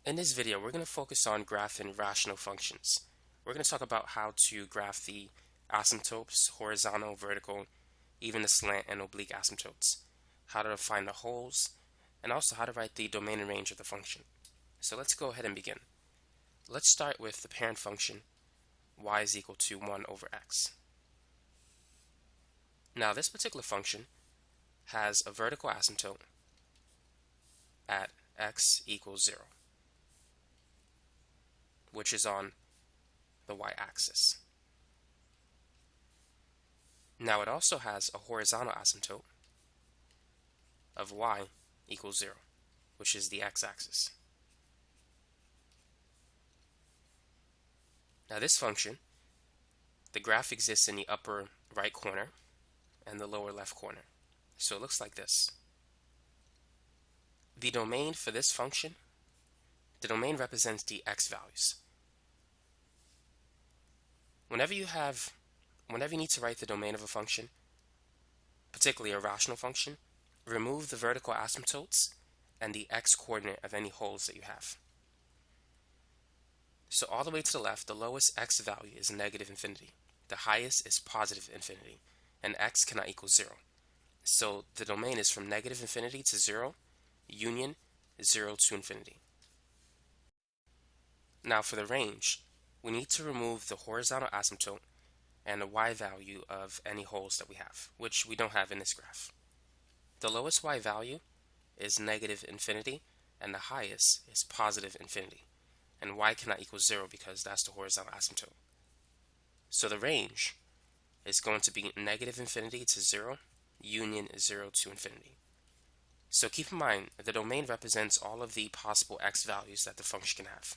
In this video, we're going to focus on graphing rational functions. We're going to talk about how to graph the asymptotes, horizontal, vertical, even the slant and oblique asymptotes, how to find the holes, and also how to write the domain and range of the function. So let's go ahead and begin. Let's start with the parent function, y is equal to 1 over x. Now this particular function has a vertical asymptote at x equals 0, which is on the y-axis. Now it also has a horizontal asymptote of y equals 0, which is the x-axis. Now this function, the graph exists in the upper right corner and the lower left corner. So it looks like this. The domain for this function, the domain represents the x values. Whenever you need to write the domain of a function, particularly a rational function, remove the vertical asymptotes and the x coordinate of any holes that you have. So all the way to the left, the lowest x value is negative infinity. The highest is positive infinity, and x cannot equal 0. So the domain is from negative infinity to 0, union 0 to infinity. Now for the range, we need to remove the horizontal asymptote and the y value of any holes that we have, which we don't have in this graph. The lowest y value is negative infinity, and the highest is positive infinity. And y cannot equal 0 because that's the horizontal asymptote. So the range is going to be negative infinity to 0, union 0 to infinity. So keep in mind, the domain represents all of the possible x values that the function can have.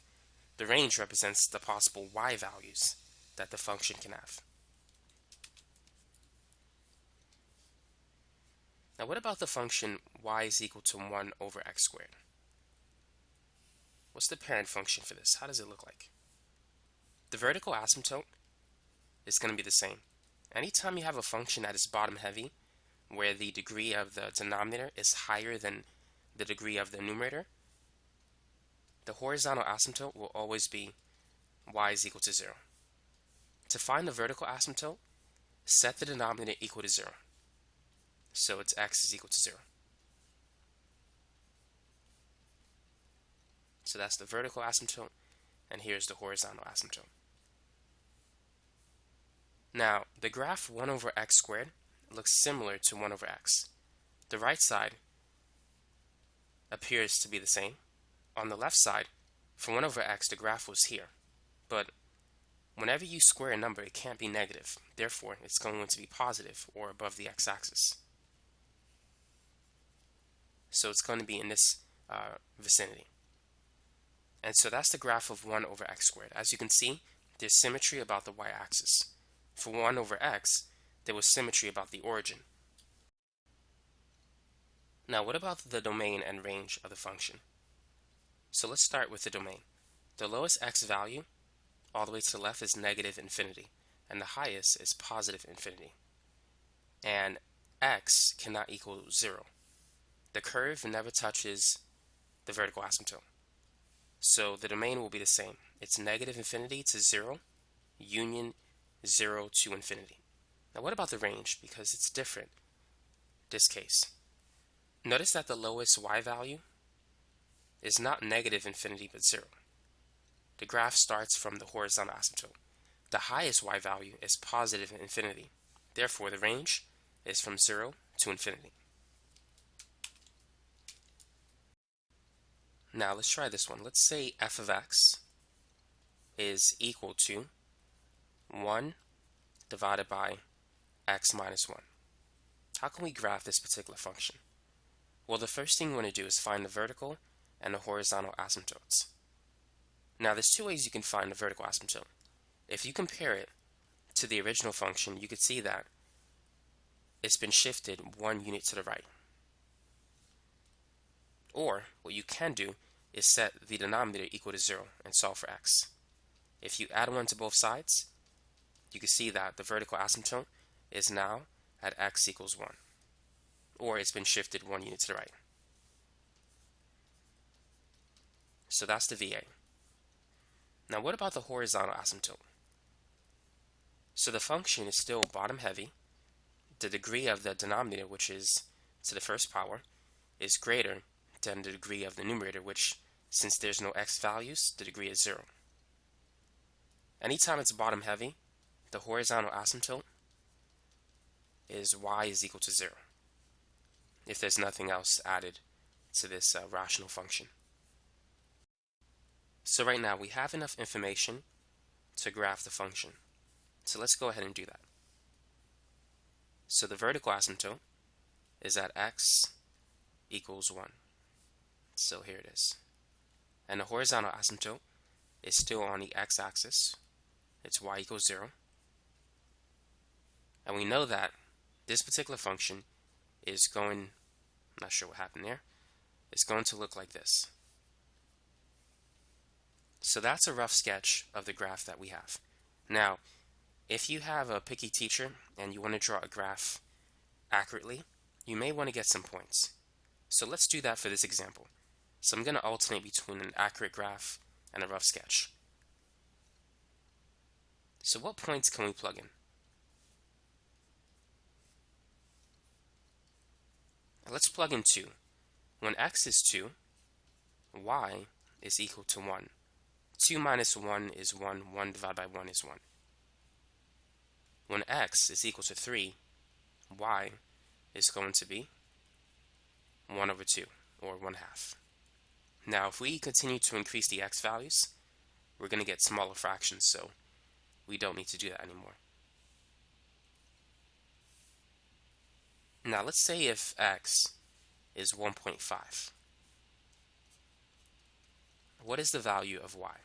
The range represents the possible y values that the function can have. Now what about the function y is equal to 1 over x squared? What's the parent function for this? How does it look like? The vertical asymptote is going to be the same. Anytime you have a function that is bottom heavy, where the degree of the denominator is higher than the degree of the numerator, the horizontal asymptote will always be y is equal to 0. To find the vertical asymptote, set the denominator equal to 0. So it's x is equal to 0. So that's the vertical asymptote, and here's the horizontal asymptote. Now, the graph 1 over x squared looks similar to 1 over x. The right side appears to be the same. On the left side, for 1 over x, the graph was here. But whenever you square a number, it can't be negative. Therefore, it's going to be positive or above the x-axis. So it's going to be in this vicinity. And so that's the graph of 1 over x squared. As you can see, there's symmetry about the y-axis. For 1 over x, there was symmetry about the origin. Now what about the domain and range of the function? So let's start with the domain. The lowest x value, all the way to the left, is negative infinity, and the highest is positive infinity. And x cannot equal 0. The curve never touches the vertical asymptote. So the domain will be the same. It's negative infinity to 0, union 0 to infinity. Now what about the range? Because it's different this case. Notice that the lowest y value is not negative infinity but 0. The graph starts from the horizontal asymptote. The highest y value is positive infinity. Therefore the range is from 0 to infinity. Now let's try this one. Let's say f of x is equal to 1 divided by x minus 1. How can we graph this particular function? Well, the first thing we want to do is find the vertical and the horizontal asymptotes. Now there's two ways you can find the vertical asymptote. If you compare it to the original function, you could see that it's been shifted 1 unit to the right. Or what you can do is set the denominator equal to 0 and solve for x. If you add 1 to both sides, you can see that the vertical asymptote is now at x equals 1. Or it's been shifted 1 unit to the right. So that's the VA. Now what about the horizontal asymptote? So the function is still bottom heavy. The degree of the denominator, which is to the first power, is greater than the degree of the numerator, which, since there's no x values, the degree is 0. Anytime it's bottom heavy, the horizontal asymptote is y is equal to 0, if there's nothing else added to this rational function. So right now we have enough information to graph the function. So let's go ahead and do that. So the vertical asymptote is at x equals 1. So here it is. And the horizontal asymptote is still on the x-axis. It's y equals 0. And we know that this particular function is going, I'm not sure what happened there, it's going to look like this. So that's a rough sketch of the graph that we have. Now, if you have a picky teacher and you want to draw a graph accurately, you may want to get some points. So let's do that for this example. So I'm going to alternate between an accurate graph and a rough sketch. So what points can we plug in? Let's plug in 2. When x is 2, y is equal to 1. 2 minus 1 is 1. 1 divided by 1 is 1. When x is equal to 3, y is going to be 1 over 2, or 1/2. Now, if we continue to increase the x values, we're going to get smaller fractions, so we don't need to do that anymore. Now, let's say if x is 1.5. What is the value of y?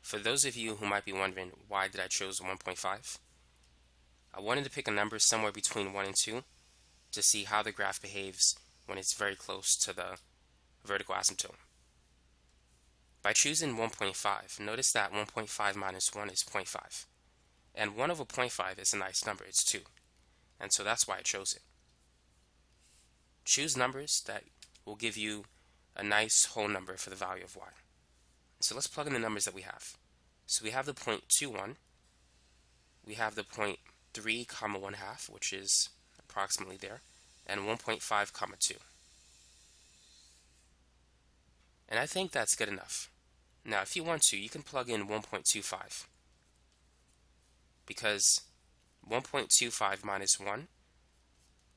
For those of you who might be wondering, why did I choose 1.5? I wanted to pick a number somewhere between 1 and 2 to see how the graph behaves when it's very close to the vertical asymptote. By choosing 1.5, notice that 1.5 minus 1 is 0.5. And 1 over 0.5 is a nice number, it's 2. And so that's why I chose it. Choose numbers that will give you a nice whole number for the value of y. So let's plug in the numbers that we have. So we have the 0.21, we have the 0.3 comma 1/2, which is approximately there, and 1.5 comma 2. And I think that's good enough. Now if you want to, you can plug in 1.25, because 1.25 minus 1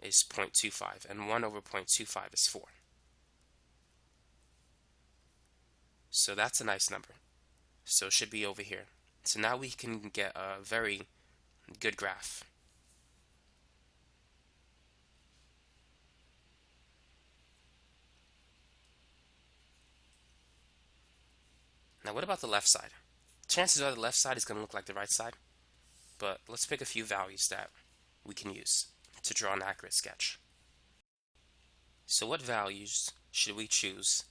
is 0.25, and 1 over 0.25 is 4. So that's a nice number. So it should be over here. So now we can get a very good graph. Now what about the left side? Chances are the left side is going to look like the right side, but let's pick a few values that we can use to draw an accurate sketch. So what values should we choose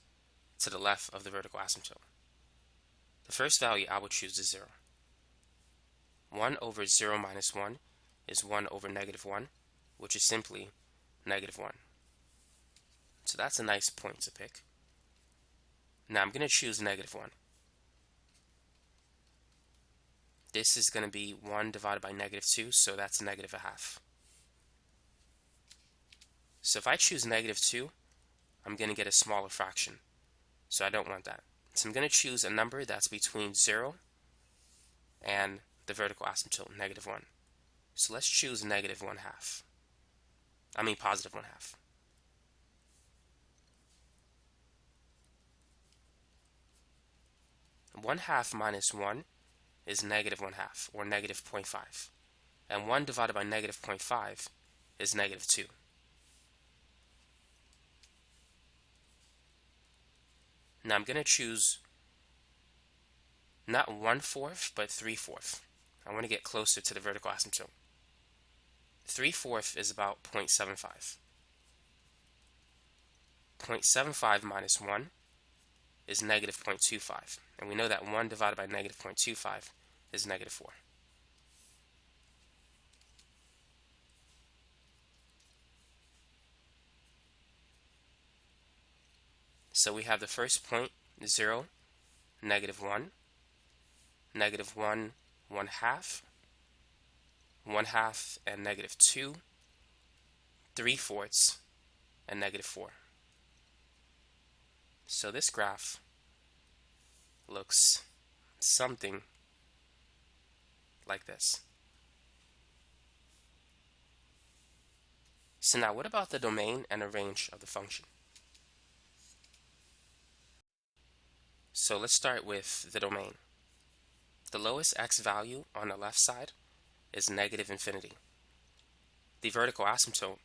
to the left of the vertical asymptote? The first value I would choose is 0. 1 over 0 minus 1 is 1 over negative 1, which is simply negative 1. So that's a nice point to pick. Now I'm going to choose negative 1. This is going to be 1 divided by negative 2, so that's negative 1/2. So if I choose negative 2, I'm going to get a smaller fraction. So I don't want that. So I'm going to choose a number that's between 0 and the vertical asymptote, negative 1. So let's choose negative 1/2. I mean positive 1/2. One half minus 1 is negative 1/2, or negative 0.5. And 1 divided by negative 0.5 is negative 2. Now I'm going to choose not 1/4, but 3/4. I want to get closer to the vertical asymptote. 3/4 is about 0.75. 0.75 minus 1 is negative 0.25. And we know that 1 divided by negative 0.25 is negative 4. So we have the first point, 0, -1, -1, 1/2, 1/2 and -2, 3/4, and -4. So this graph looks something like this. So now what about the domain and the range of the function? So let's start with the domain. The lowest x value on the left side is -infinity. The vertical asymptote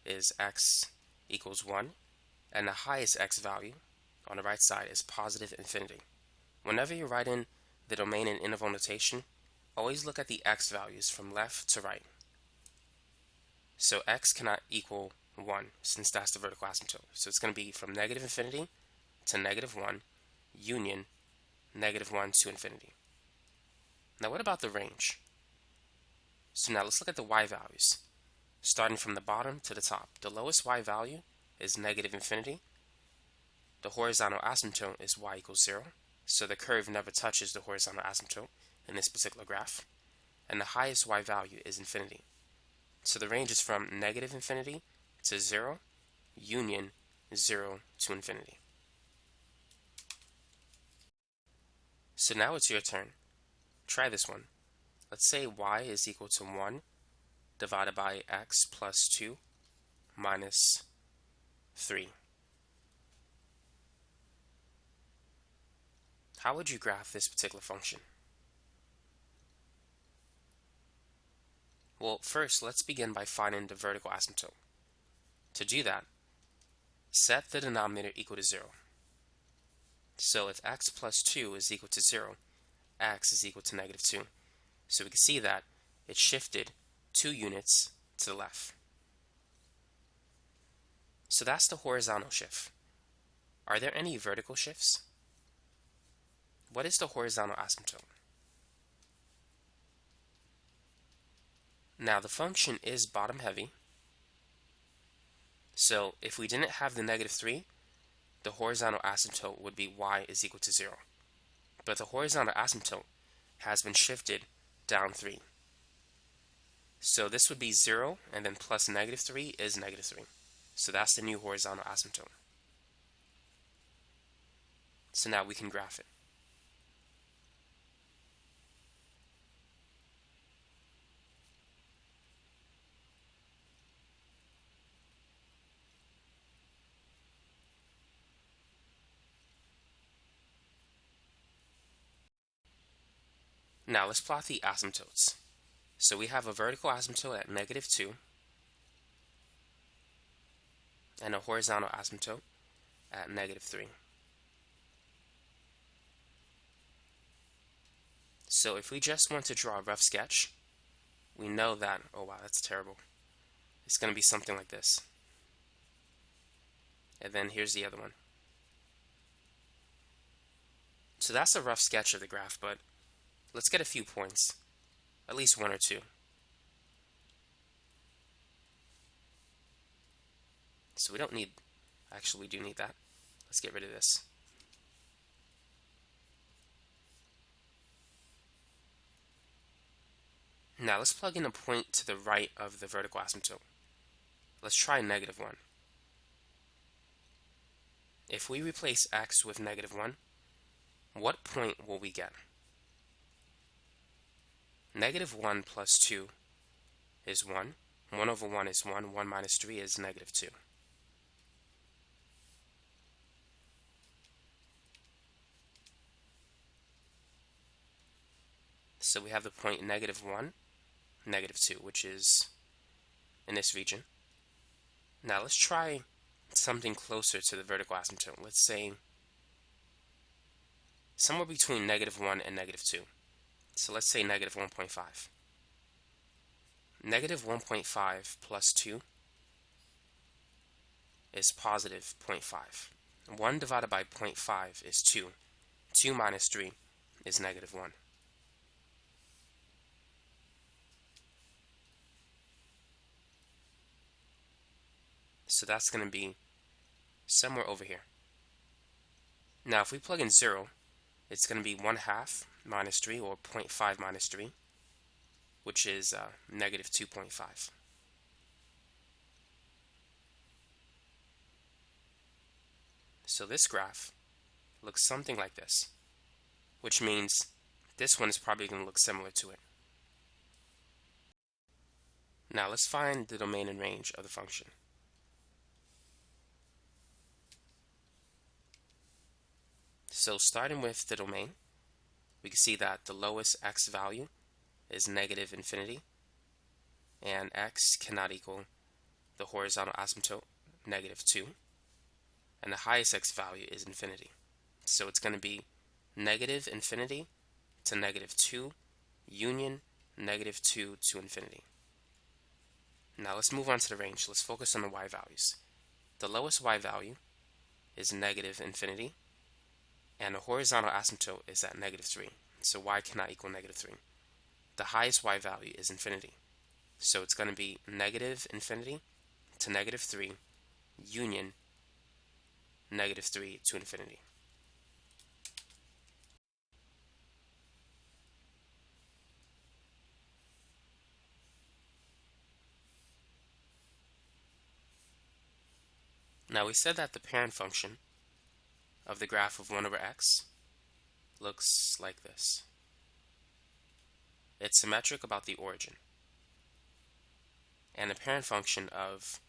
is x equals 1, and the highest x value on the right side is +infinity. Whenever you write in the domain in interval notation, always look at the x values from left to right. So x cannot equal 1 since that's the vertical asymptote. So it's going to be from -infinity to -1 union -1 to infinity. Now what about the range? So now let's look at the y values. Starting from the bottom to the top, the lowest y value is -infinity. The horizontal asymptote is y equals 0. So the curve never touches the horizontal asymptote in this particular graph. And the highest y value is infinity. So the range is from -infinity to 0 union 0 to infinity. So now it's your turn. Try this one. Let's say y is equal to 1 divided by x plus 2 minus 3. How would you graph this particular function? Well, first let's begin by finding the vertical asymptote. To do that, set the denominator equal to 0. So if x plus 2 is equal to 0, x is equal to -2. So we can see that it shifted 2 units to the left. So that's the horizontal shift. Are there any vertical shifts? What is the horizontal asymptote? Now the function is bottom heavy. So if we didn't have the -3, the horizontal asymptote would be y is equal to 0. But the horizontal asymptote has been shifted down 3. So this would be 0, and then plus -3 is -3. So that's the new horizontal asymptote. So now we can graph it. Now let's plot the asymptotes. So we have a vertical asymptote at -2 and a horizontal asymptote at -3. So if we just want to draw a rough sketch, we know that, oh wow, that's terrible. It's going to be something like this. And then here's the other one. So that's a rough sketch of the graph, but let's get a few points, at least 1 or 2. So we don't need, actually we do need that. Let's get rid of this. Now let's plug in a point to the right of the vertical asymptote. Let's try -1. If we replace x with -1, what point will we get? -1 plus 2 is 1. 1 over 1 is 1. 1 minus 3 is -2. So we have the point -1, -2, which is in this region. Now let's try something closer to the vertical asymptote. Let's say somewhere between -1 and -2. So let's say -1.5. -1.5 plus 2 is positive 0.5. 1 divided by 0.5 is 2. 2 minus 3 is -1. So that's going to be somewhere over here. Now if we plug in 0, it's going to be 1/2 minus 3, or 0.5 minus 3, which is negative 2.5. So this graph looks something like this, which means this one is probably going to look similar to it. Now let's find the domain and range of the function. So starting with the domain, we can see that the lowest x value is negative infinity, and x cannot equal the horizontal asymptote negative 2, and the highest x value is infinity. So it's going to be negative infinity to negative 2 union negative 2 to infinity. Now let's move on to the range. Let's focus on the y values. The lowest y value is negative infinity, and the horizontal asymptote is at negative 3. So y cannot equal negative 3. The highest y value is infinity. So it's going to be negative infinity to negative 3 union negative 3 to infinity. Now we said that the parent function of the graph of 1 over x looks like this. It's symmetric about the origin. And the parent function of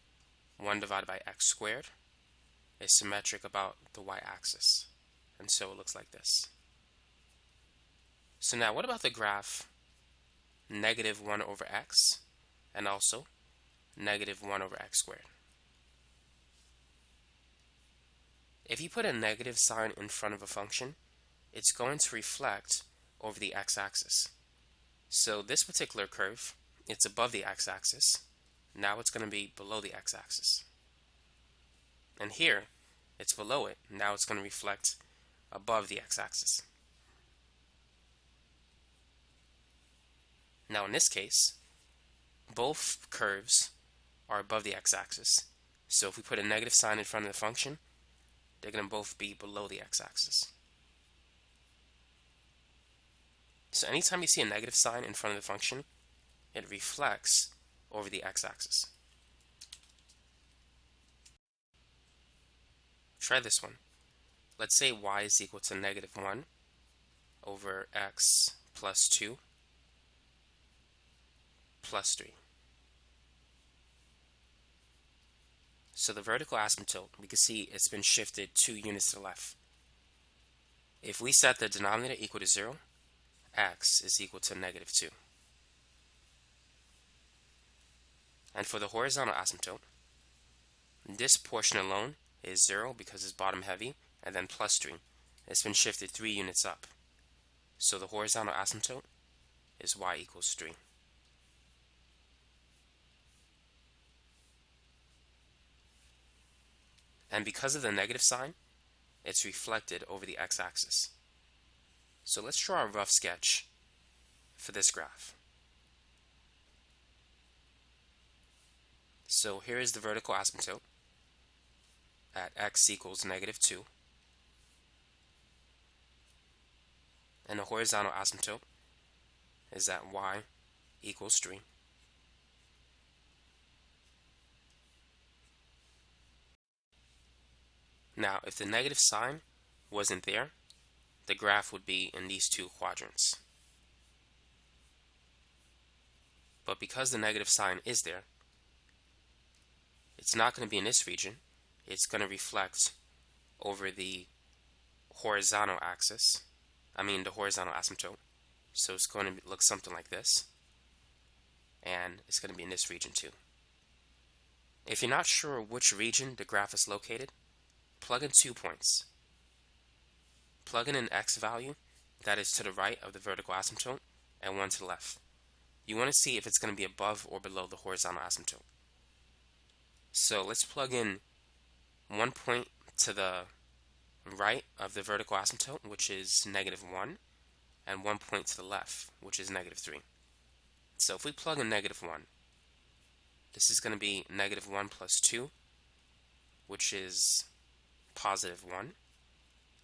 1 divided by x squared is symmetric about the y-axis. And so it looks like this. So now what about the graph negative 1 over x and also negative 1 over x squared? If you put a negative sign in front of a function, it's going to reflect over the x-axis. So this particular curve, it's above the x-axis. Now it's going to be below the x-axis. And here, it's below it. Now it's going to reflect above the x-axis. Now in this case, both curves are above the x-axis. So if we put a negative sign in front of the function, they're going to both be below the x-axis. So anytime you see a negative sign in front of the function, it reflects over the x-axis. Try this one. Let's say y is equal to negative 1 over x plus 2 plus 3. So the vertical asymptote, we can see it's been shifted 2 units to the left. If we set the denominator equal to 0, x is equal to negative 2. And for the horizontal asymptote, this portion alone is 0 because it's bottom heavy, and then plus 3. It's been shifted 3 units up. So the horizontal asymptote is y equals 3. And because of the negative sign, it's reflected over the x-axis. So let's draw a rough sketch for this graph. So here is the vertical asymptote at x equals negative 2. And the horizontal asymptote is at y equals 3. Now, if the negative sign wasn't there, the graph would be in these two quadrants. But because the negative sign is there, it's not going to be in this region. It's going to reflect over the horizontal axis. The horizontal asymptote. So it's going to look something like this. And it's going to be in this region too. If you're not sure which region the graph is located, plug in 2 points. Plug in an x value that is to the right of the vertical asymptote and one to the left. You want to see if it's going to be above or below the horizontal asymptote. So let's plug in 1 point to the right of the vertical asymptote, which is negative 1, and 1 point to the left, which is negative 3. So if we plug in negative 1, this is going to be negative 1 plus 2, which is positive 1.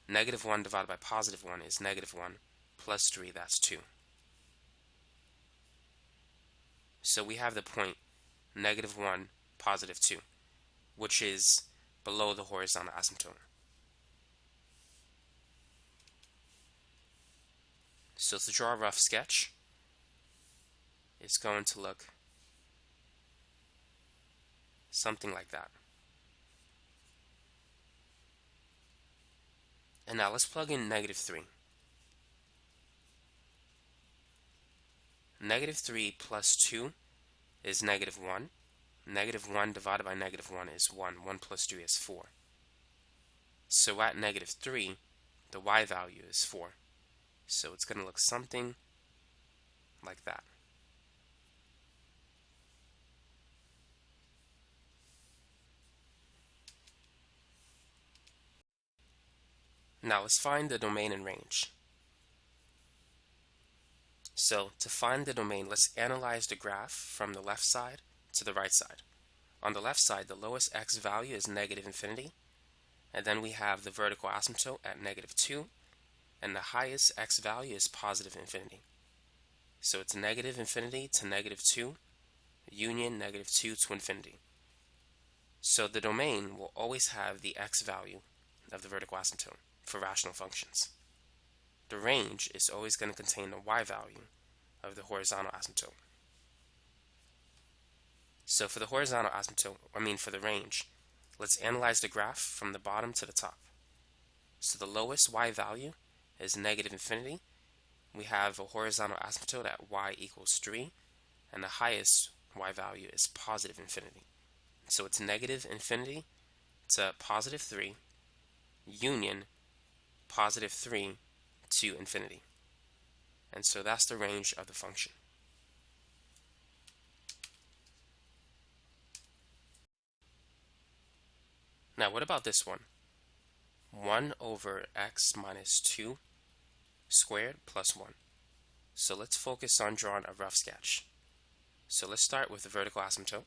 Negative 1 divided by positive 1 is negative 1 plus 3, that's 2. So we have the point negative 1, positive 2, which is below the horizontal asymptote. So to draw a rough sketch, it's going to look something like that. And now let's plug in negative 3. Negative 3 plus 2 is negative 1. Negative 1 divided by negative 1 is 1. 1 plus 3 is 4. So at negative 3, the y value is 4. So it's going to look something like that. Now let's find the domain and range. So to find the domain, let's analyze the graph from the left side to the right side. On the left side, the lowest x value is negative infinity, and then we have the vertical asymptote at negative 2, and the highest x value is positive infinity. So it's negative infinity to negative 2, union negative 2 to infinity. So the domain will always have the x value of the vertical asymptote for rational functions. The range is always going to contain the y value of the horizontal asymptote. So for the horizontal asymptote, for the range, let's analyze the graph from the bottom to the top. So the lowest y value is negative infinity. We have a horizontal asymptote at y equals 3, and the highest y value is positive infinity. So it's negative infinity to positive 3, union positive 3 to infinity. And so that's the range of the function. Now what about this one? 1 over x minus 2 squared plus 1. So let's focus on drawing a rough sketch. So let's start with the vertical asymptote.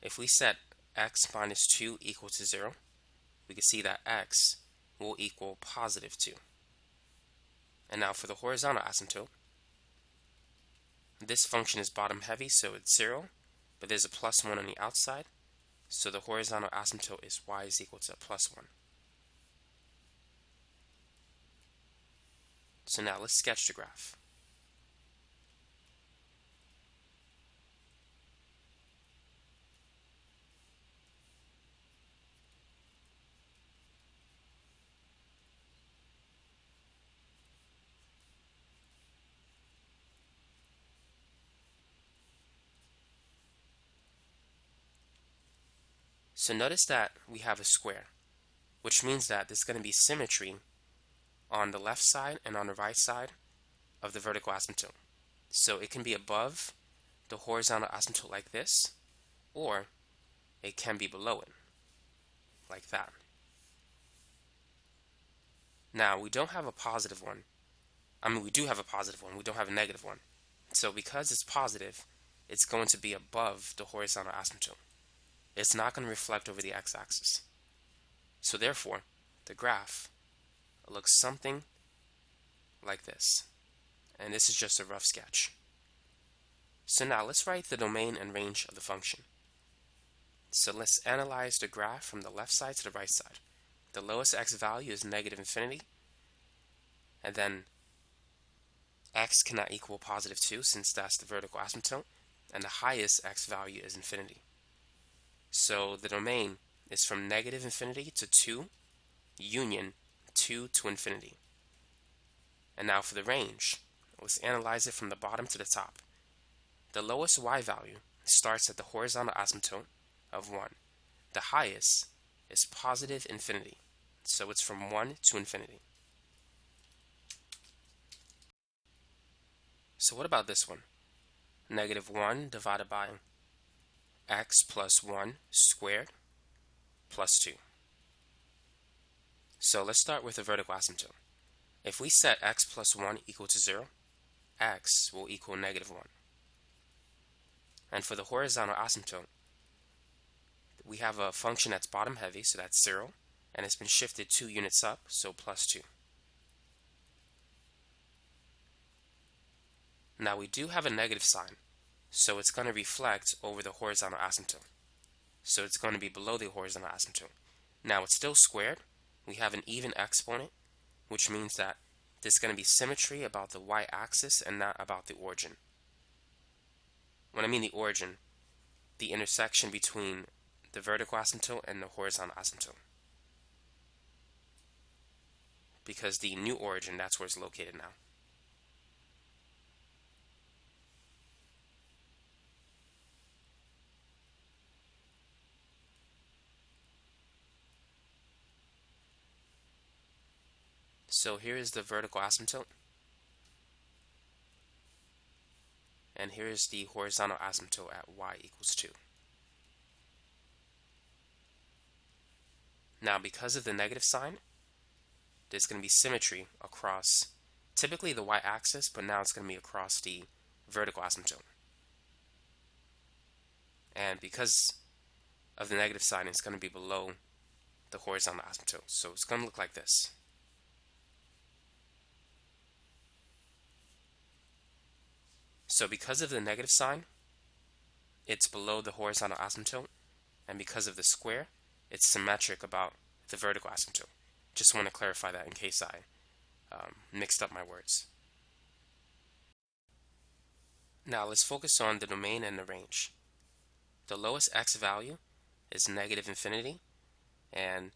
If we set x minus 2 equal to 0, we can see that x will equal positive 2. And now for the horizontal asymptote, this function is bottom heavy, so it's 0, but there's a plus 1 on the outside, so the horizontal asymptote is y is equal to plus 1. So now let's sketch the graph. So notice that we have a square, which means that there's going to be symmetry on the left side and on the right side of the vertical asymptote. So it can be above the horizontal asymptote like this, or it can be below it, like that. Now we don't have a positive one. We do have a positive one, we don't have a negative one. So because it's positive, it's going to be above the horizontal asymptote. It's not going to reflect over the x-axis. So therefore, the graph looks something like this. And this is just a rough sketch. So now let's write the domain and range of the function. So let's analyze the graph from the left side to the right side. The lowest x value is negative infinity, and then x cannot equal positive 2 since that's the vertical asymptote, and the highest x value is infinity. So the domain is from negative infinity to 2, union 2 to infinity. And now for the range, let's analyze it from the bottom to the top. The lowest y value starts at the horizontal asymptote of 1. The highest is positive infinity, so it's from 1 to infinity. So what about this one? Negative 1 divided by x plus 1 squared plus 2. So let's start with the vertical asymptote. If we set x plus 1 equal to 0, x will equal negative 1. And for the horizontal asymptote, we have a function that's bottom heavy, so that's 0, and it's been shifted 2 units up, so plus 2. Now we do have a negative sign, so it's going to reflect over the horizontal asymptote. So it's going to be below the horizontal asymptote. Now it's still squared. We have an even exponent, which means that there's going to be symmetry about the y-axis and not about the origin. When I mean the origin, the intersection between the vertical asymptote and the horizontal asymptote. Because the new origin, that's where it's located now. So here is the vertical asymptote, and here is the horizontal asymptote at y equals 2. Now because of the negative sign, there's going to be symmetry across typically the y-axis, but now it's going to be across the vertical asymptote. And because of the negative sign, it's going to be below the horizontal asymptote. So it's going to look like this. So because of the negative sign, it's below the horizontal asymptote, and because of the square, it's symmetric about the vertical asymptote. Just want to clarify that in case I mixed up my words. Now let's focus on the domain and the range. The lowest x value is negative infinity, and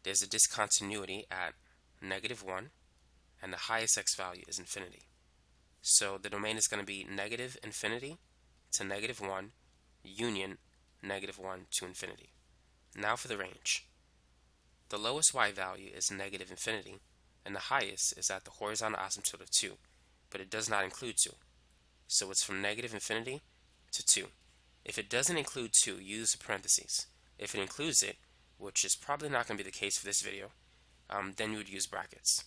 there's a discontinuity at -1, and the highest x value is infinity. So the domain is going to be negative infinity to -1 union -1 to infinity. Now for the range. The lowest y value is negative infinity, and the highest is at the horizontal asymptote of 2, but it does not include 2. So it's from negative infinity to 2. If it doesn't include 2, use the parentheses. If it includes it, which is probably not going to be the case for this video, then you would use brackets.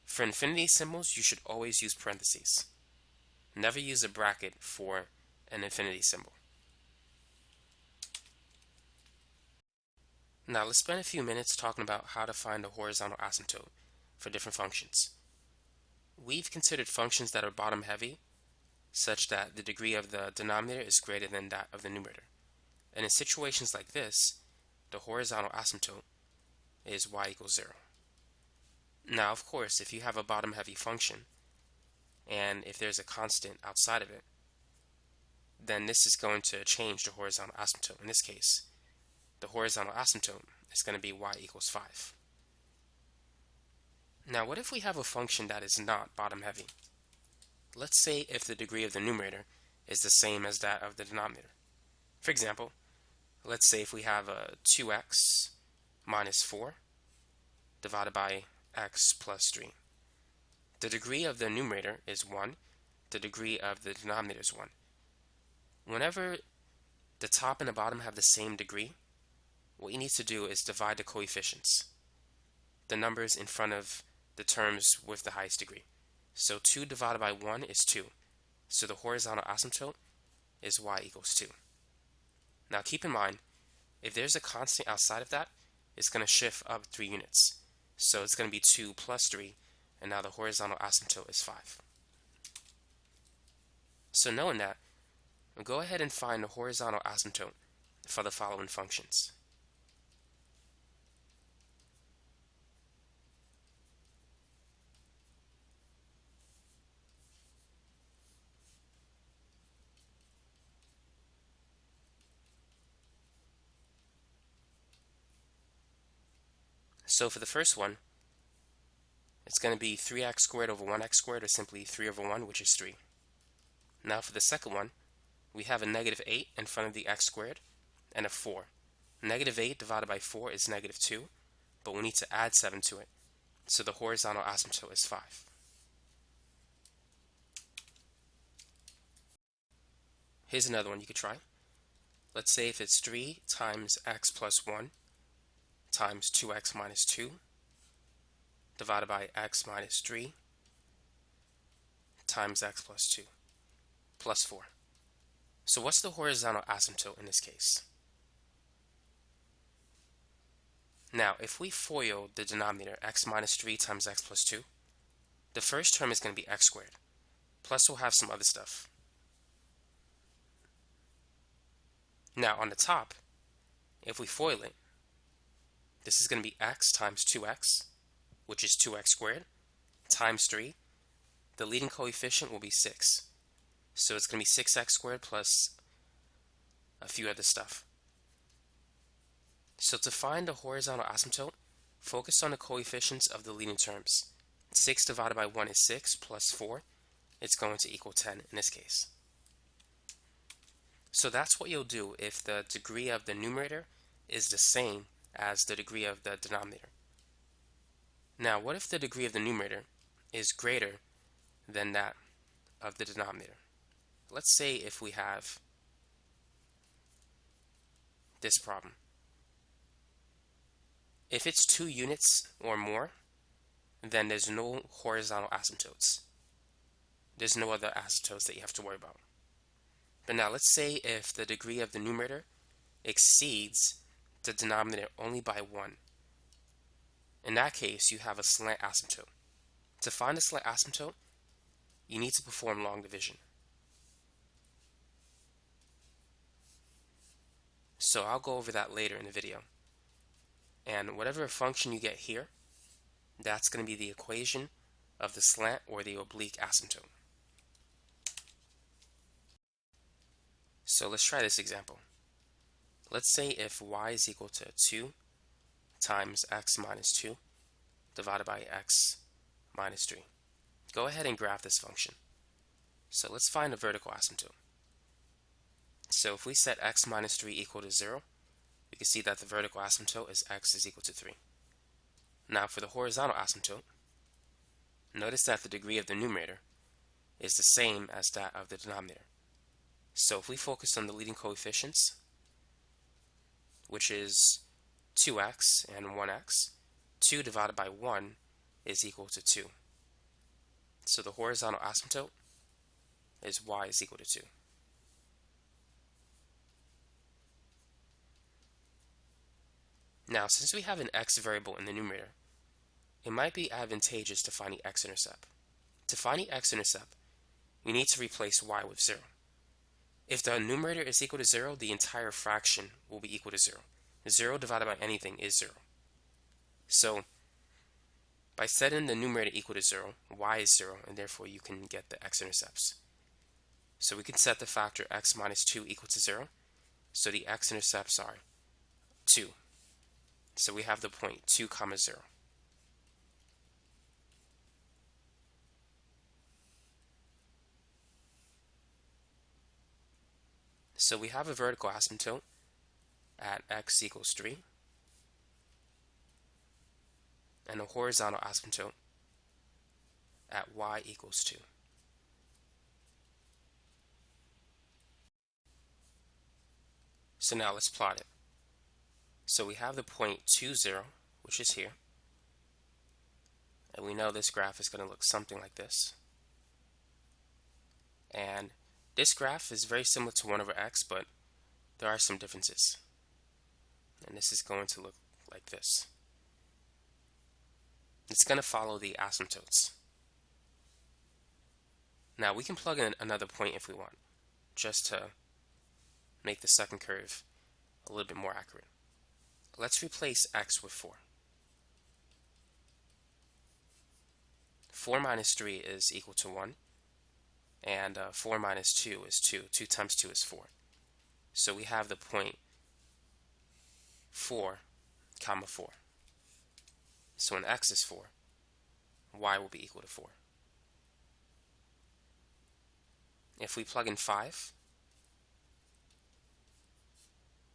For infinity symbols, you should always use parentheses. Never use a bracket for an infinity symbol. Now let's spend a few minutes talking about how to find the horizontal asymptote for different functions. We've considered functions that are bottom heavy, such that the degree of the denominator is greater than that of the numerator. And in situations like this, the horizontal asymptote is y equals 0. Now, of course, if you have a bottom heavy function, and if there's a constant outside of it, then this is going to change the horizontal asymptote. In this case, the horizontal asymptote is going to be y equals 5. Now, what if we have a function that is not bottom heavy? Let's say if the degree of the numerator is the same as that of the denominator. For example, let's say if we have a 2x minus 4 divided by x plus 3. The degree of the numerator is 1. The degree of the denominator is 1. Whenever the top and the bottom have the same degree, what you need to do is divide the coefficients, the numbers in front of the terms with the highest degree. So 2 divided by 1 is 2. So the horizontal asymptote is y equals 2. Now keep in mind, if there's a constant outside of that, it's going to shift up 3 units. So it's going to be 2 plus 3, and now the horizontal asymptote is 5. So knowing that, we'll go ahead and find the horizontal asymptote for the following functions. So for the first one, it's going to be 3x squared over 1x squared, or simply 3 over 1, which is 3. Now for the second one, we have a -8 in front of the x squared and a 4. -8 divided by 4 is -2, but we need to add 7 to it. So the horizontal asymptote is 5. Here's another one you could try. Let's say if it's 3 times x plus 1 times 2x minus 2 divided by x minus 3 times x plus 2 plus 4. So what's the horizontal asymptote in this case? Now, if we FOIL the denominator x minus 3 times x plus 2, the first term is going to be x squared. Plus we'll have some other stuff. Now on the top, if we FOIL it, this is going to be x times 2x, which is 2x squared, times 3. The leading coefficient will be 6. So it's going to be 6x squared plus a few other stuff. So to find the horizontal asymptote, focus on the coefficients of the leading terms. 6 divided by 1 is 6 plus 4. It's going to equal 10 in this case. So that's what you'll do if the degree of the numerator is the same as the degree of the denominator. Now, what if the degree of the numerator is greater than that of the denominator? Let's say if we have this problem. If it's 2 units or more, then there's no horizontal asymptotes. There's no other asymptotes that you have to worry about. But now let's say if the degree of the numerator exceeds the denominator only by 1. In that case, you have a slant asymptote. To find a slant asymptote, you need to perform long division. So I'll go over that later in the video. And whatever function you get here, that's going to be the equation of the slant or the oblique asymptote. So let's try this example. Let's say if y is equal to 2 times x minus 2 divided by x minus 3. Go ahead and graph this function. So let's find a vertical asymptote. So if we set x minus 3 equal to 0, we can see that the vertical asymptote is x is equal to 3. Now for the horizontal asymptote, notice that the degree of the numerator is the same as that of the denominator. So if we focus on the leading coefficients, which is 2x and 1x, 2 divided by 1 is equal to 2. So the horizontal asymptote is y is equal to 2. Now, since we have an x variable in the numerator, it might be advantageous to find the x-intercept. To find the x-intercept, we need to replace y with 0. If the numerator is equal to 0, the entire fraction will be equal to 0. 0 divided by anything is 0. So, by setting the numerator equal to 0, y is 0, and therefore you can get the x-intercepts. So we can set the factor x minus 2 equal to 0, so the x-intercepts are 2. So we have the point 2, 0. So we have a vertical asymptote at x equals 3 and a horizontal asymptote at y equals 2. So now let's plot it. So we have the point 2, 0, which is here. And we know this graph is going to look something like this. And this graph is very similar to 1 over x, but there are some differences. And this is going to look like this. It's going to follow the asymptotes. Now we can plug in another point if we want, just to make the second curve a little bit more accurate. Let's replace x with 4. 4 minus 3 is equal to 1. And 4 minus 2 is 2. 2 times 2 is 4. So we have the point 4, 4. So when x is 4, y will be equal to 4. If we plug in 5,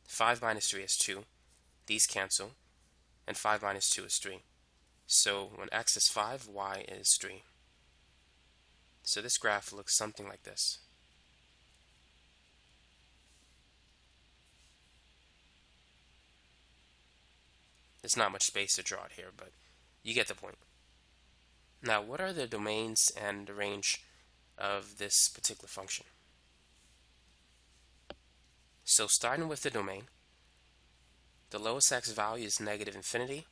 5 minus 3 is 2. These cancel, and 5 minus 2 is 3. So when x is 5, y is 3. So this graph looks something like this. There's not much space to draw it here, but you get the point. Now, what are the domains and the range of this particular function? So starting with the domain, The lowest x value is negative infinity,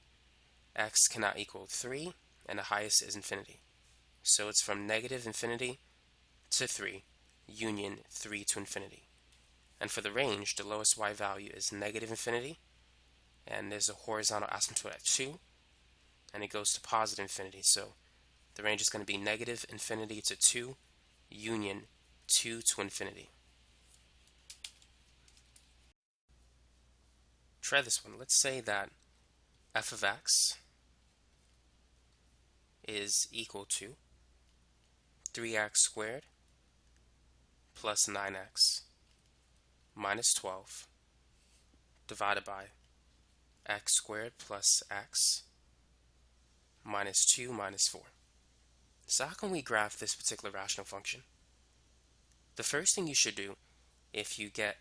x cannot equal 3, and the highest is infinity. So it's from negative infinity to 3, union 3 to infinity. And for the range, the lowest y value is negative infinity, and there's a horizontal asymptote at 2, and it goes to positive infinity. So the range is going to be negative infinity to 2, union 2 to infinity. Try this one. Let's say that f of x is equal to 3x squared plus 9x minus 12 divided by x squared plus x minus 2 minus 4. So how can we graph this particular rational function? The first thing you should do if you get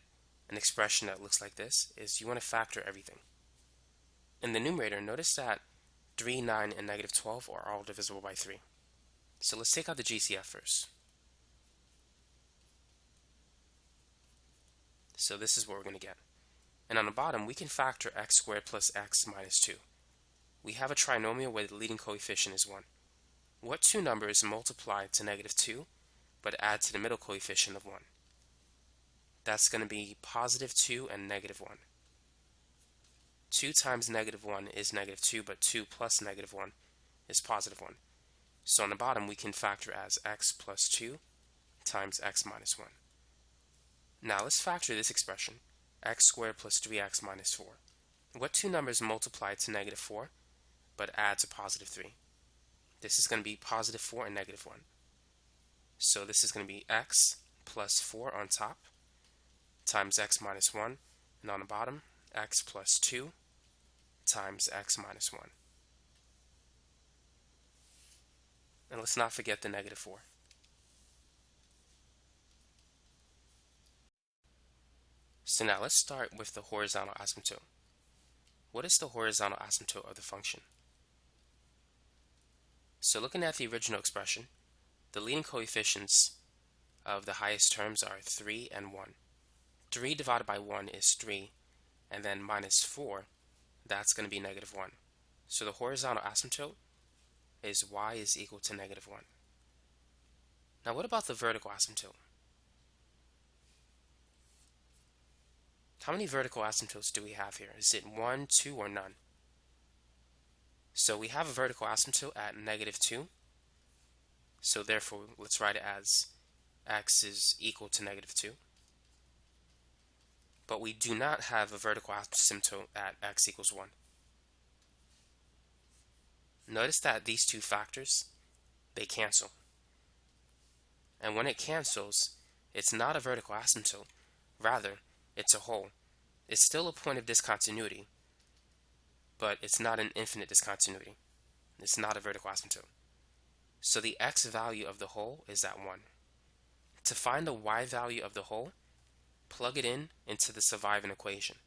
an expression that looks like this is you want to factor everything. In the numerator, notice that 3, 9, and negative 12 are all divisible by 3. So let's take out the GCF first. So this is what we're going to get. And on the bottom, we can factor x squared plus x minus 2. We have a trinomial where the leading coefficient is 1. What two numbers multiply to negative 2 but add to the middle coefficient of 1? That's going to be positive 2 and negative 1. 2 times negative 1 is negative 2, but 2 plus negative 1 is positive 1. So on the bottom, we can factor as x plus 2 times x minus 1. Now let's factor this expression, x squared plus 3x minus 4. What two numbers multiply to negative 4 but add to positive 3? This is going to be positive 4 and negative 1. So this is going to be x plus 4 on top times x minus 1, and on the bottom, x plus 2 times x minus 1. And let's not forget the negative 4. So now let's start with the horizontal asymptote. What is the horizontal asymptote of the function? So looking at the original expression, the leading coefficients of the highest terms are 3 and 1. 3 divided by 1 is 3, and then minus 4, that's going to be negative 1. So the horizontal asymptote is y is equal to negative 1. Now what about the vertical asymptote? How many vertical asymptotes do we have here? Is it 1, 2, or none? So we have a vertical asymptote at negative 2. So therefore, let's write it as x is equal to negative 2. But we do not have a vertical asymptote at x equals 1. Notice that these two factors, they cancel. And when it cancels, it's not a vertical asymptote. Rather, it's a hole. It's still a point of discontinuity, but it's not an infinite discontinuity. It's not a vertical asymptote. So the x value of the hole is at 1. To find the y value of the hole, plug it into the surviving equation.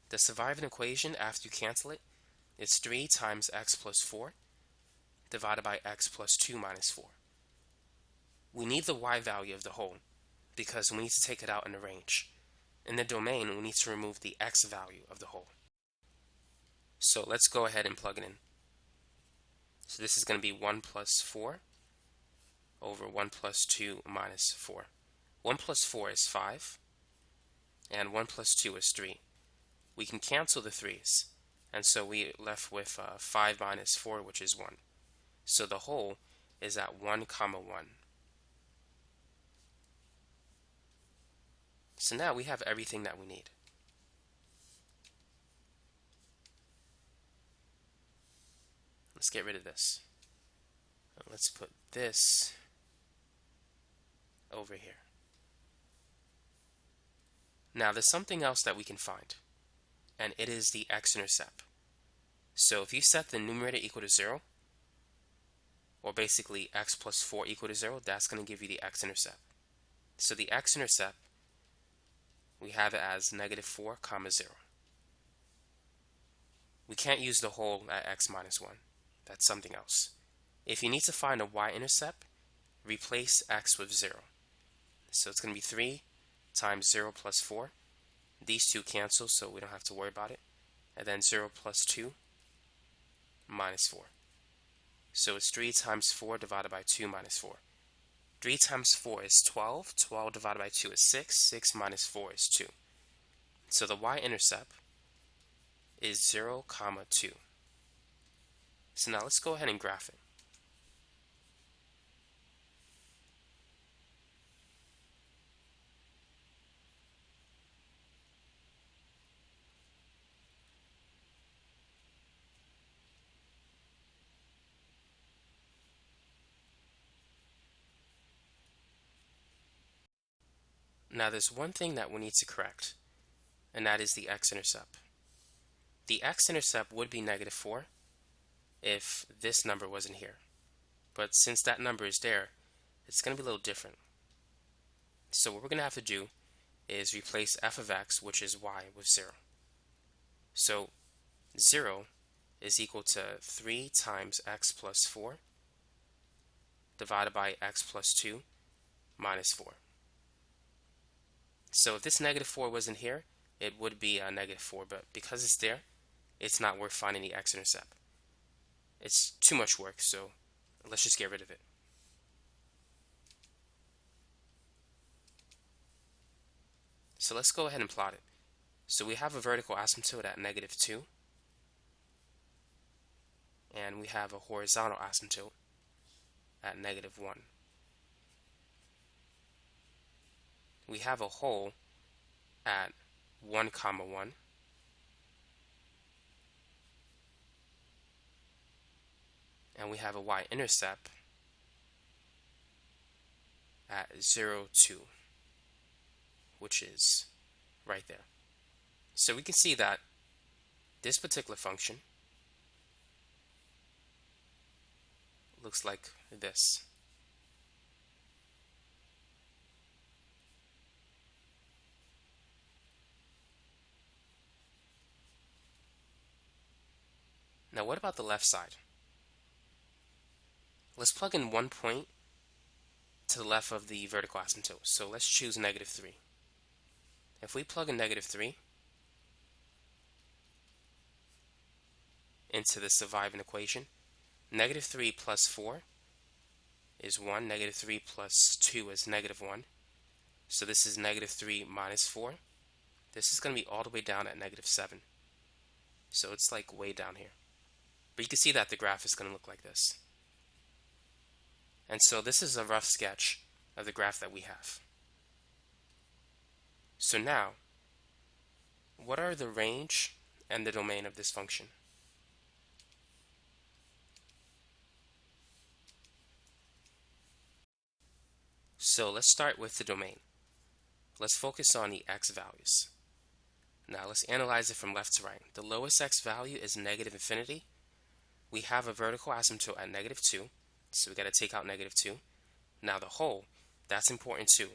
The surviving equation, after you cancel it, is 3 times x plus 4 divided by x plus 2 minus 4. We need the y value of the hole because we need to take it out in the range. In the domain, we need to remove the x value of the hole. So let's go ahead and plug it in. So this is going to be 1 plus 4 over 1 plus 2 minus 4. 1 plus 4 is 5, and 1 plus 2 is 3. We can cancel the 3's, and so we left with 5 minus 4, which is 1. So the whole is at 1 comma 1. So now we have everything that we need. Let's get rid of this. Let's put this over here. Now there's something else that we can find, and it is the x-intercept. So if you set the numerator equal to 0, or basically x plus 4 equal to 0, that's going to give you the x-intercept. So the x-intercept, we have it as negative 4 comma 0. We can't use the whole at x minus 1. That's something else. If you need to find a y-intercept, replace x with 0. So it's going to be 3 times 0 plus 4. These two cancel, so we don't have to worry about it. and then 0 plus 2 minus 4. So it's 3 times 4 divided by 2 minus 4. 3 times 4 is 12. 12 divided by 2 is 6. 6 minus 4 is 2. So the y-intercept is 0, 2. So now let's go ahead and graph it. Now there's one thing that we need to correct, and that is the x-intercept. The x-intercept would be negative 4 if this number wasn't here. But since that number is there, it's going to be a little different. So what we're going to have to do is replace f of x, which is y, with 0. So 0 is equal to 3 times x plus 4 divided by x plus 2 minus 4. So if this negative 4 wasn't here, it would be a negative 4, but because it's there, it's not worth finding the x-intercept. It's too much work, so let's just get rid of it. So let's go ahead and plot it. So we have a vertical asymptote at negative 2, and we have a horizontal asymptote at negative 1. We have a hole at 1, 1. And we have a y-intercept at 0, 2, which is right there. So we can see that this particular function looks like this. Now what about the left side? Let's plug in 1 point to the left of the vertical asymptote. So let's choose negative 3. If we plug in negative 3 into the surviving equation, negative 3 plus 4 is 1. Negative 3 plus 2 is negative 1. So this is negative 3 minus 4. This is going to be all the way down at negative 7. So it's like way down here. But you can see that the graph is going to look like this. And so this is a rough sketch of the graph that we have. So now, what are the range and the domain of this function? So let's start with the domain. Let's focus on the x values. Now let's analyze it from left to right. The lowest x value is negative infinity. We have a vertical asymptote at negative 2. So we got to take out negative 2. Now the hole, that's important too.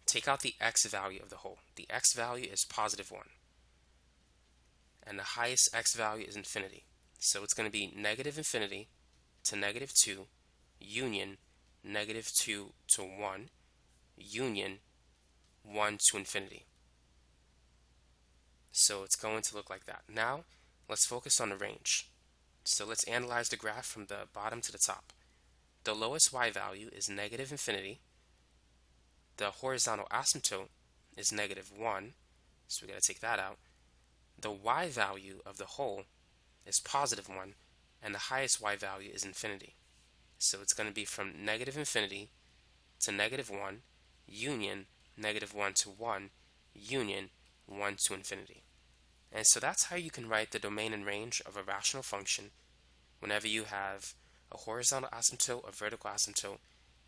Take out the x value of the hole. The x value is positive 1. And the highest x value is infinity. So it's going to be negative infinity to negative 2 union negative 2 to 1 union 1 to infinity. So it's going to look like that. Now let's focus on the range. So let's analyze the graph from the bottom to the top. The lowest y value is negative infinity. The horizontal asymptote is negative 1, so we got to take that out. The y value of the hole is positive 1, and the highest y value is infinity. So it's going to be from negative infinity to negative 1 union negative 1 to 1 union 1 to infinity. And so that's how you can write the domain and range of a rational function whenever you have a horizontal asymptote, a vertical asymptote,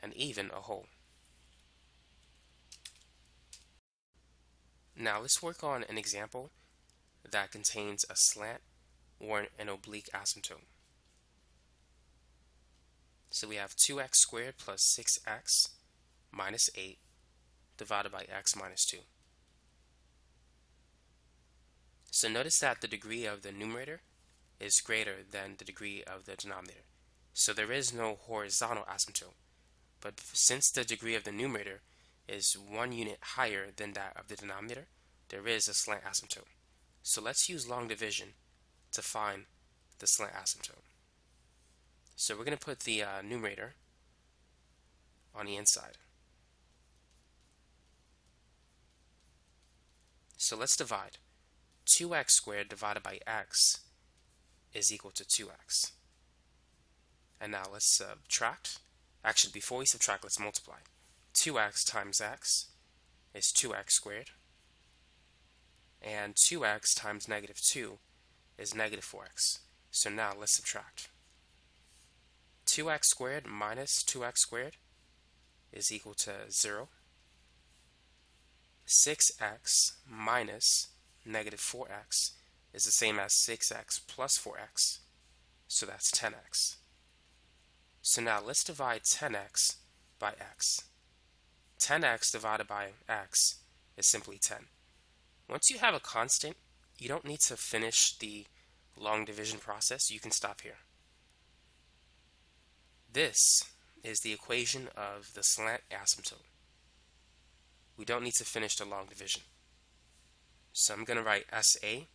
and even a hole. Now let's work on an example that contains a slant or an oblique asymptote. So we have 2x squared plus 6x minus 8 divided by x minus 2. So notice that the degree of the numerator is greater than the degree of the denominator. So there is no horizontal asymptote. But since the degree of the numerator is 1 unit higher than that of the denominator, there is a slant asymptote. So let's use long division to find the slant asymptote. So we're going to put the numerator on the inside. So let's divide. 2x squared divided by x is equal to 2x. And now let's subtract. Actually, before we subtract, let's multiply. 2x times x is 2x squared. And 2x times negative 2 is negative 4x. So now let's subtract. 2x squared minus 2x squared is equal to 0. 6x minus negative 4x is the same as 6x plus 4x. So that's 10x. So now let's divide 10x by x. 10x divided by x is simply 10. Once you have a constant, you don't need to finish the long division process. You can stop here. This is the equation of the slant asymptote. We don't need to finish the long division. So I'm going to write SA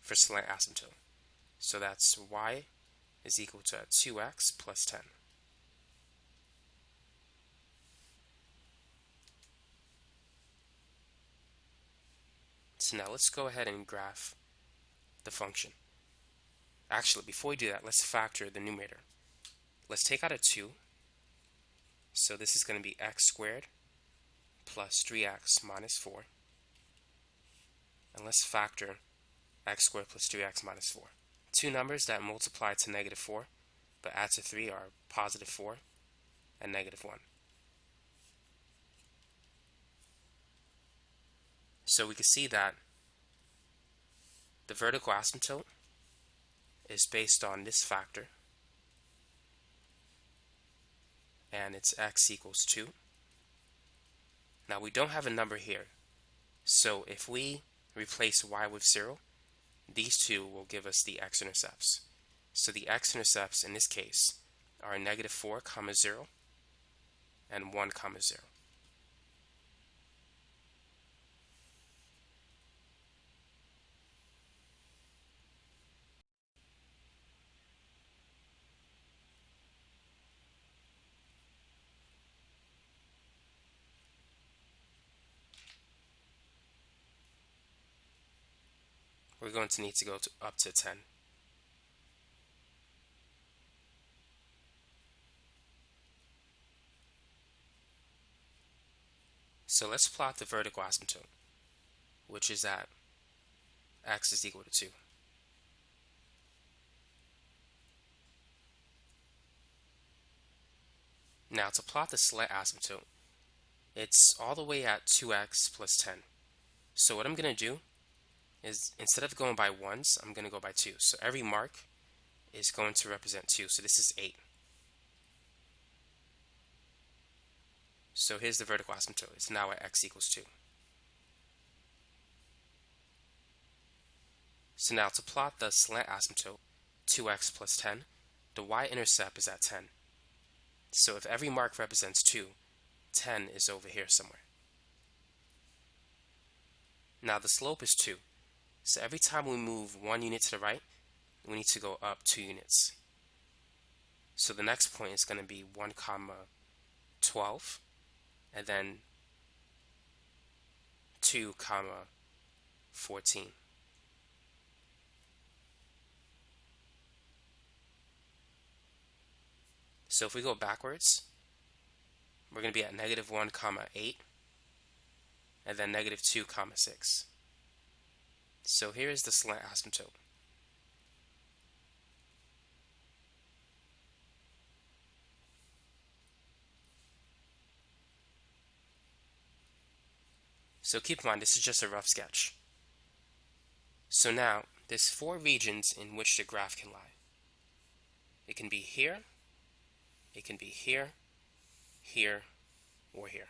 for slant asymptote. So that's y is equal to 2x plus 10. So now let's go ahead and graph the function. Actually, before we do that, let's factor the numerator. Let's take out a 2. So this is going to be x squared plus 3x minus 4. And let's factor x squared plus 3x minus 4. Two numbers that multiply to negative 4 but add to 3 are positive 4 and negative 1. So we can see that the vertical asymptote is based on this factor, and it's x equals 2. Now we don't have a number here, so if we replace y with 0, these two will give us the x-intercepts. So the x-intercepts in this case are negative 4, 0 and 1, 0. We're going to need to go up to 10. So let's plot the vertical asymptote, which is at x is equal to 2. Now to plot the slant asymptote, it's all the way at 2x plus 10. So what I'm going to do is, instead of going by ones, I'm going to go by 2. So every mark is going to represent 2. So this is 8. So here's the vertical asymptote. It's now at x equals 2. So now to plot the slant asymptote, 2x plus 10, the y-intercept is at 10. So if every mark represents 2, 10 is over here somewhere. Now the slope is 2. So every time we move 1 unit to the right, we need to go up 2 units. So the next point is going to be 1, 12, and then 2, 14. So if we go backwards, we're going to be at negative 1, 8, and then negative 2, 6. So here is the slant asymptote. So keep in mind, this is just a rough sketch. So now, there's 4 regions in which the graph can lie. It can be here, it can be here, here, or here.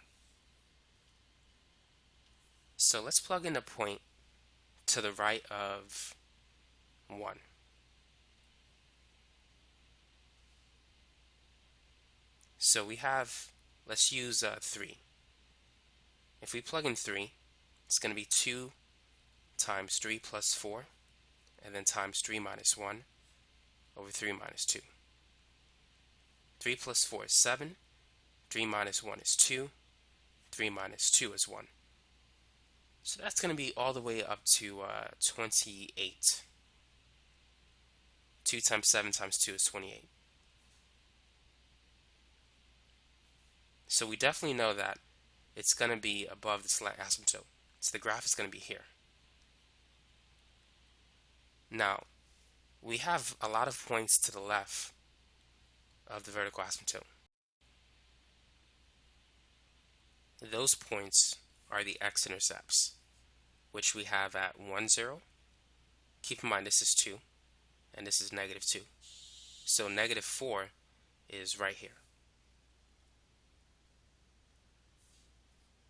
So let's plug in a point to the right of 1. So we have, let's use 3. If we plug in 3, it's going to be 2, times 3 plus 4, and then times 3 minus 1 over 3 minus 2. 3 plus 4 is 7, 3 minus 1 is 2, 3 minus 2 is 1. So that's going to be all the way up to 28. 2 times 7 times 2 is 28. So we definitely know that it's going to be above the slant asymptote. So the graph is going to be here. Now, we have a lot of points to the left of the vertical asymptote. Those points are the x-intercepts, which we have at 1, 0. Keep in mind this is 2, and this is negative 2. So negative 4 is right here.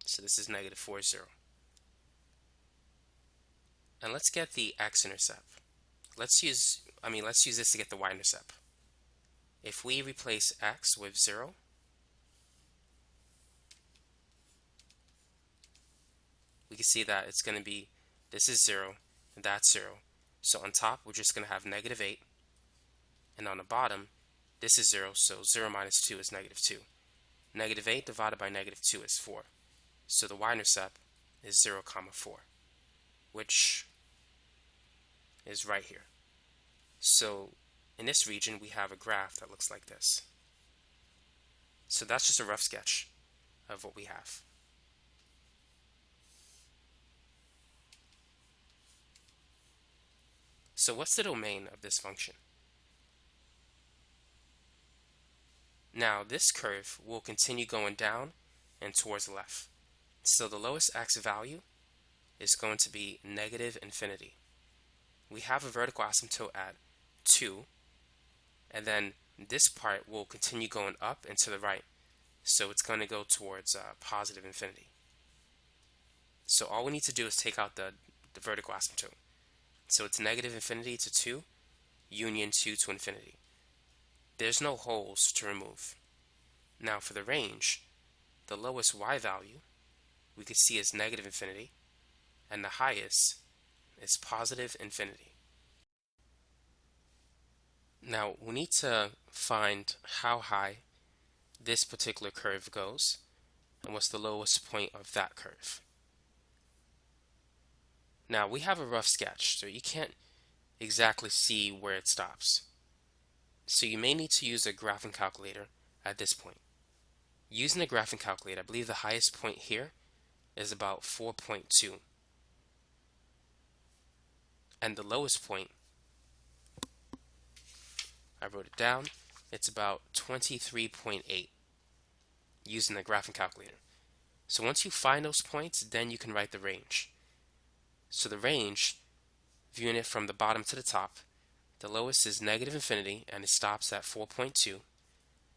So this is negative 4, 0. And let's get the x-intercept. Let's use this to get the y-intercept. If we replace x with 0, we can see that it's going to be, this is 0, and that's 0. So on top, we're just going to have negative 8. And on the bottom, this is 0, so 0 minus 2 is negative 2. Negative 8 divided by negative 2 is 4. So the y-intercept is 0, 4, which is right here. So in this region, we have a graph that looks like this. So that's just a rough sketch of what we have. So what's the domain of this function? Now this curve will continue going down and towards the left. So the lowest x value is going to be negative infinity. We have a vertical asymptote at 2, and then this part will continue going up and to the right. So it's going to go towards positive infinity. So all we need to do is take out the vertical asymptote. So it's negative infinity to 2, union 2 to infinity. There's no holes to remove. Now for the range, the lowest y value we could see is negative infinity, and the highest is positive infinity. Now we need to find how high this particular curve goes and what's the lowest point of that curve. Now we have a rough sketch, so you can't exactly see where it stops. So you may need to use a graphing calculator at this point. Using the graphing calculator, I believe the highest point here is about 4.2. And the lowest point, I wrote it down, it's about 23.8 using the graphing calculator. So once you find those points, then you can write the range. So the range, viewing it from the bottom to the top, the lowest is negative infinity and it stops at 4.2.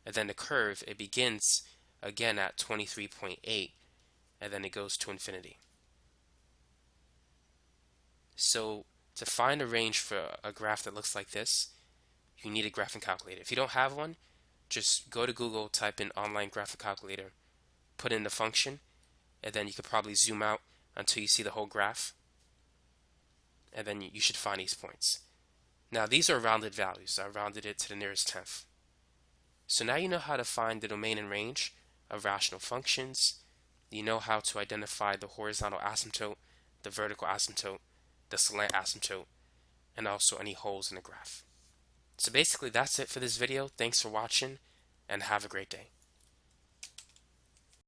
And then the curve, it begins again at 23.8 and then it goes to infinity. So to find a range for a graph that looks like this, you need a graphing calculator. If you don't have one, just go to Google, type in online graphic calculator, put in the function, and then you could probably zoom out until you see the whole graph, and then you should find these points. Now these are rounded values. I rounded it to the nearest tenth. So now you know how to find the domain and range of rational functions. You know how to identify the horizontal asymptote, the vertical asymptote, the slant asymptote, and also any holes in the graph. So basically that's it for this video. Thanks for watching and have a great day.